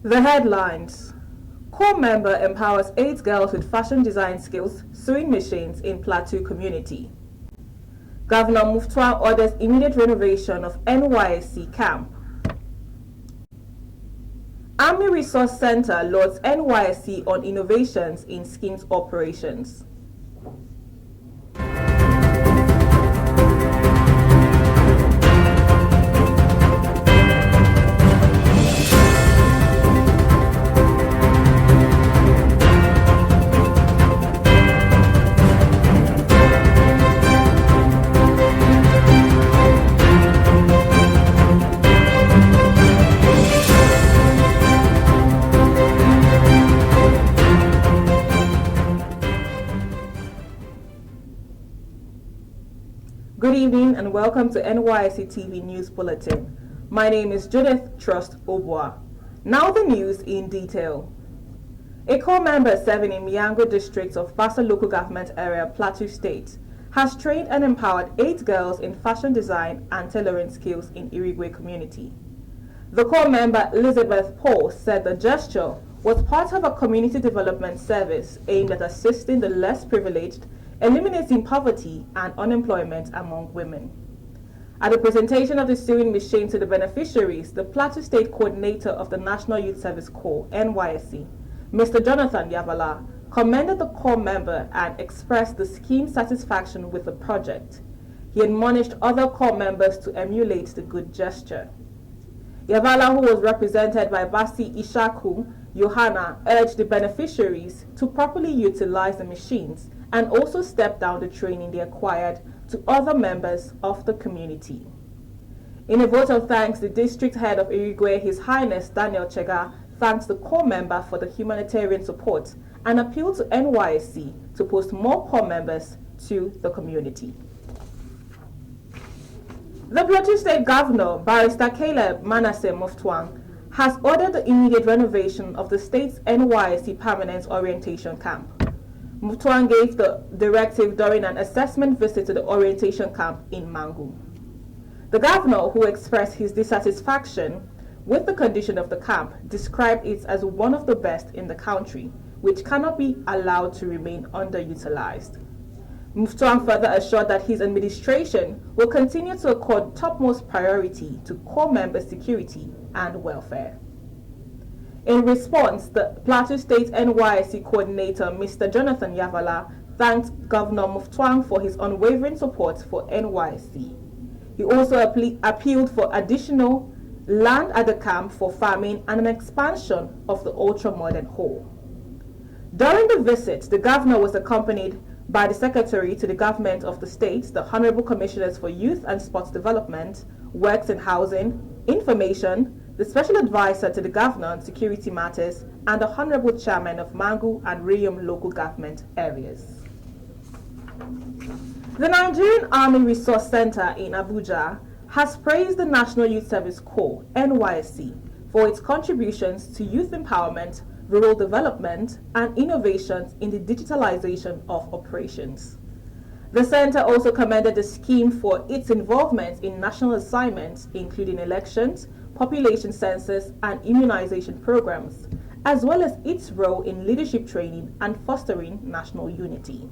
The headlines: Corps member empowers 8 girls with fashion design skills, sewing machines in Plateau community. Governor Mutfwang orders immediate renovation of NYSC camp. Army Resource Centre lauds NYSC on innovations in schemes operations. Good evening and welcome to NYSC TV News Bulletin. My name is Judith Trust Obwa. Now the news in detail. A corps member serving in Mangu district of Basa local government area, Plateau State, has trained and empowered 8 girls in fashion design and tailoring skills in Irigwe community. The corps member Elizabeth Paul said the gesture was part of a community development service aimed at assisting the less privileged, eliminating poverty and unemployment among women. At the presentation of the sewing machine to the beneficiaries, the Plateau State Coordinator of the National Youth Service Corps, NYSC, Mr. Jonathan Yavala, commended the corps member and expressed the scheme's satisfaction with the project. He admonished other corps members to emulate the good gesture. Yavala, who was represented by Basi Ishaku Yohana, urged the beneficiaries to properly utilize the machines and also step down the training they acquired to other members of the community. In a vote of thanks, the district head of Irigwe, His Highness Daniel Chega, thanks the corps member for the humanitarian support and appealed to NYSC to post more corps members to the community. The Plateau State Governor, Barrister Caleb Manasseh Mutfwang, has ordered the immediate renovation of the state's NYSC Permanent Orientation Camp. Mutfwang gave the directive during an assessment visit to the orientation camp in Mangu. The governor, who expressed his dissatisfaction with the condition of the camp, described it as one of the best in the country, which cannot be allowed to remain underutilized. Mutfwang further assured that his administration will continue to accord topmost priority to corps member security and welfare. In response, the Plateau State NYSC Coordinator, Mr. Jonathan Yavala, thanked Governor Mutfwang for his unwavering support for NYSC. He also appealed for additional land at the camp for farming and an expansion of the ultra-modern hall. During the visit, the governor was accompanied by the Secretary to the Government of the State, the Honorable Commissioners for Youth and Sports Development, Works and Housing, Information, the Special Advisor to the Governor on Security Matters, and the Honorable Chairman of Mangu and Rayom local government areas. The Nigerian Army Resource Centre in Abuja has praised the National Youth Service Corps, NYSC, for its contributions to youth empowerment, rural development, and innovations in the digitalization of operations. The Centre also commended the scheme for its involvement in national assignments, including elections, population census, and immunization programs, as well as its role in leadership training and fostering national unity.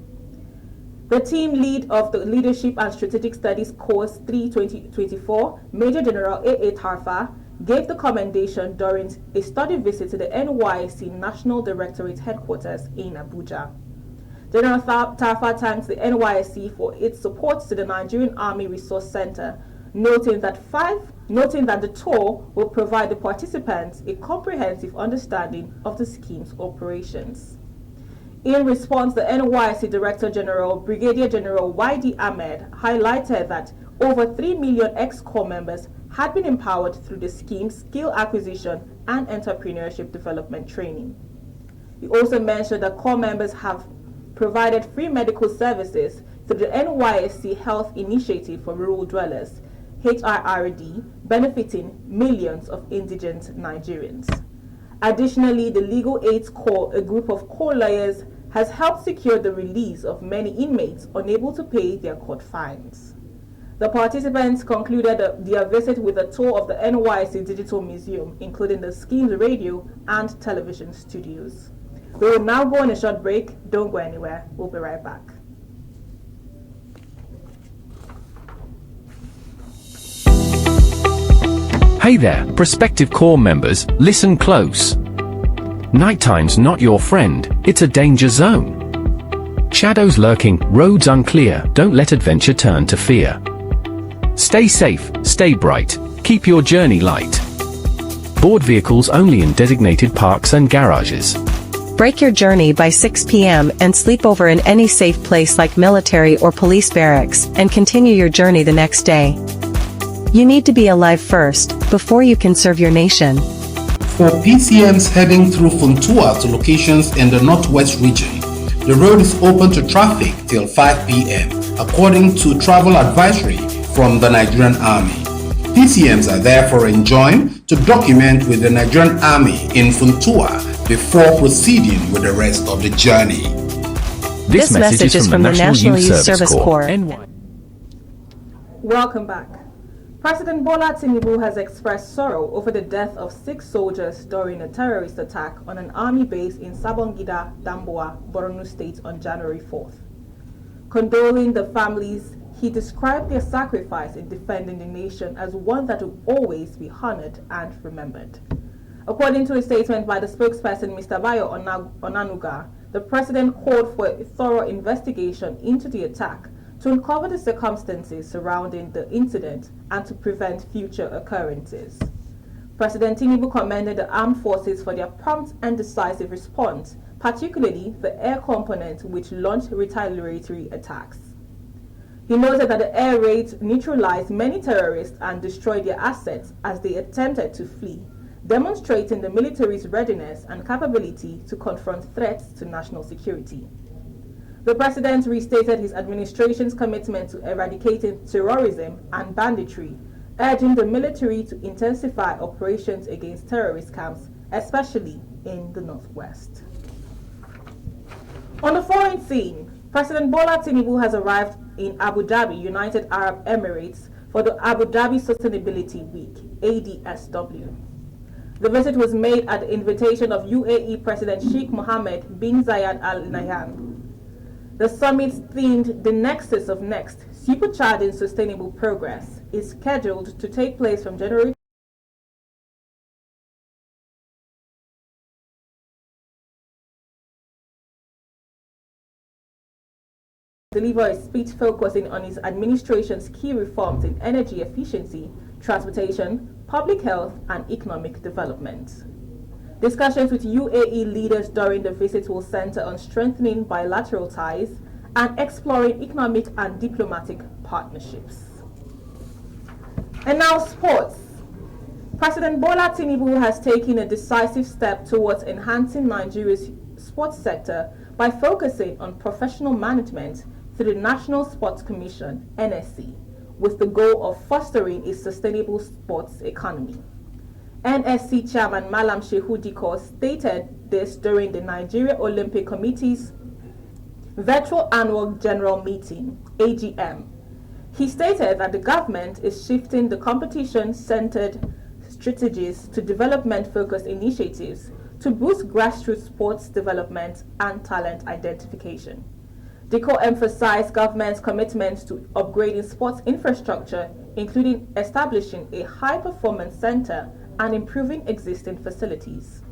The team lead of the Leadership and Strategic Studies Course 3 2024, Major General A.A. Tarfa, gave the commendation during a study visit to the NYSC National Directorate headquarters in Abuja. General Tarfa thanks the NYSC for its support to the Nigerian Army Resource Centre, noting that the tour will provide the participants a comprehensive understanding of the scheme's operations. In response, the NYSC Director General, Brigadier General Y.D. Ahmed, highlighted that over 3 million ex-corps members had been empowered through the scheme's skill acquisition and entrepreneurship development training. He also mentioned that corps members have provided free medical services through the NYSC Health Initiative for Rural Dwellers, HIRD, benefiting millions of indigent Nigerians. Additionally, the Legal Aid Corps, a group of corps lawyers, has helped secure the release of many inmates unable to pay their court fines. The participants concluded their visit with a tour of the NYSC Digital Museum, including the Schemes radio and television studios. We will now go on a short break. Don't go anywhere. We'll be right back. Hey there, prospective corps members, listen close. Nighttime's not your friend, it's a danger zone. Shadows lurking, roads unclear, don't let adventure turn to fear. Stay safe, stay bright, keep your journey light. Board vehicles only in designated parks and garages. Break your journey by 6 p.m. and sleep over in any safe place like military or police barracks, and continue your journey the next day. You need to be alive first, before you can serve your nation. For PCMs heading through Funtua to locations in the Northwest region, the road is open to traffic till 5 p.m. according to travel advisory from the Nigerian Army. PCMs are therefore enjoined to document with the Nigerian Army in Funtua before proceeding with the rest of the journey. This message is from the National Youth Service Corps. Welcome back. President Bola Tinubu has expressed sorrow over the death of 6 soldiers during a terrorist attack on an army base in Sabongida, Damboa, Borno State on January 4th. Condoling the families, he described their sacrifice in defending the nation as one that will always be honored and remembered. According to a statement by the spokesperson, Mr. Bayo Onanuga, the president called for a thorough investigation into the attack to uncover the circumstances surrounding the incident and to prevent future occurrences. President Tinubu commended the armed forces for their prompt and decisive response, particularly the air component which launched retaliatory attacks. He noted that the air raids neutralized many terrorists and destroyed their assets as they attempted to flee, demonstrating the military's readiness and capability to confront threats to national security. The president restated his administration's commitment to eradicating terrorism and banditry, urging the military to intensify operations against terrorist camps, especially in the Northwest. On the foreign scene, President Bola Tinubu has arrived in Abu Dhabi, United Arab Emirates, for the Abu Dhabi Sustainability Week, ADSW. The visit was made at the invitation of UAE President Sheikh Mohammed bin Zayed Al Nahyan. The summit's themed The Nexus of Next, Supercharging Sustainable Progress, is scheduled to take place from January deliver a speech focusing on his administration's key reforms in energy efficiency, transportation, public health, and economic development. Discussions with UAE leaders during the visit will center on strengthening bilateral ties and exploring economic and diplomatic partnerships. And now sports. President Bola Tinubu has taken a decisive step towards enhancing Nigeria's sports sector by focusing on professional management through the National Sports Commission, NSC, with the goal of fostering a sustainable sports economy. NSC Chairman Malam Shehu Diko stated this during the Nigeria Olympic Committee's Virtual Annual General Meeting, AGM. He stated that the government is shifting the competition-centered strategies to development-focused initiatives to boost grassroots sports development and talent identification. Diko emphasized government's commitment to upgrading sports infrastructure, including establishing a high-performance center and improving existing facilities.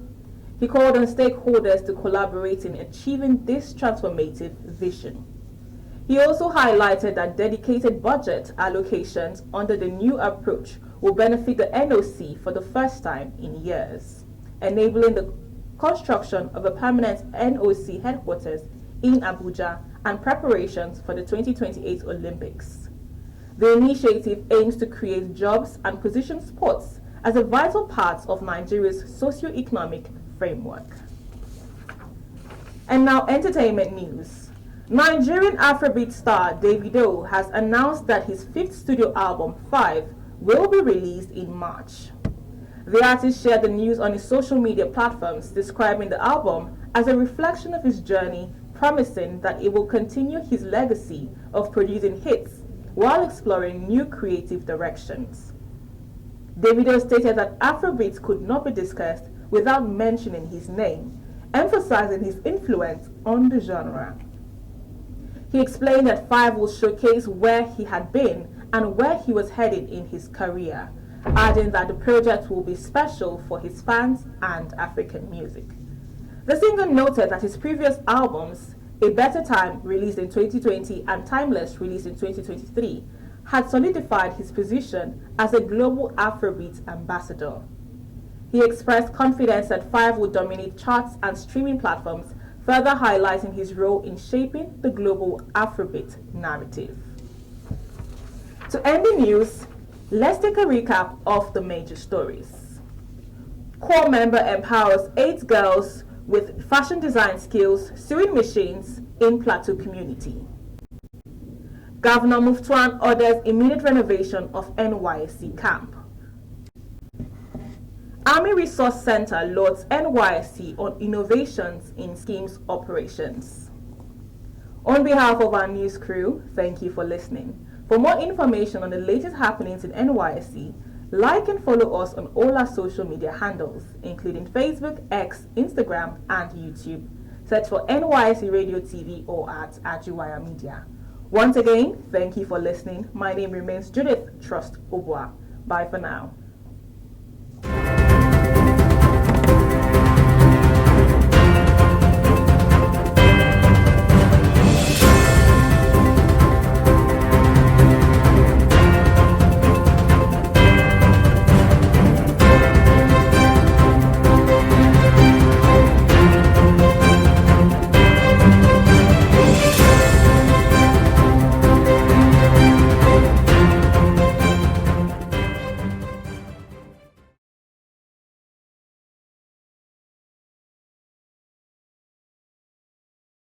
He called on stakeholders to collaborate in achieving this transformative vision. He also highlighted that dedicated budget allocations under the new approach will benefit the NOC for the first time in years, enabling the construction of a permanent NOC headquarters in Abuja and preparations for the 2028 Olympics. The initiative aims to create jobs and position sports as a vital part of Nigeria's socio-economic framework. And now entertainment news. Nigerian Afrobeat star Davido has announced that his 5th studio album, 5, will be released in March. The artist shared the news on his social media platforms, describing the album as a reflection of his journey, promising that it will continue his legacy of producing hits while exploring new creative directions. Davido stated that Afrobeat could not be discussed without mentioning his name, emphasizing his influence on the genre. He explained that Five will showcase where he had been and where he was heading in his career, adding that the project will be special for his fans and African music. The singer noted that his previous albums, A Better Time, released in 2020, and Timeless, released in 2023, had solidified his position as a global Afrobeat ambassador. He expressed confidence that Five would dominate charts and streaming platforms, further highlighting his role in shaping the global Afrobeat narrative. To end the news, let's take a recap of the major stories. Core member empowers 8 girls with fashion design skills sewing machines in Plateau community. Governor Mutfwang orders immediate renovation of NYSC camp. Army Resource Centre lauds NYSC on innovations in schemes operations. On behalf of our news crew, thank you for listening. For more information on the latest happenings in NYSC, like and follow us on all our social media handles, including Facebook, X, Instagram, and YouTube. Search for NYSC Radiotv or at Ajuwaya Media. Once again, thank you for listening. My name remains Judith Trust Obwa. Bye for now.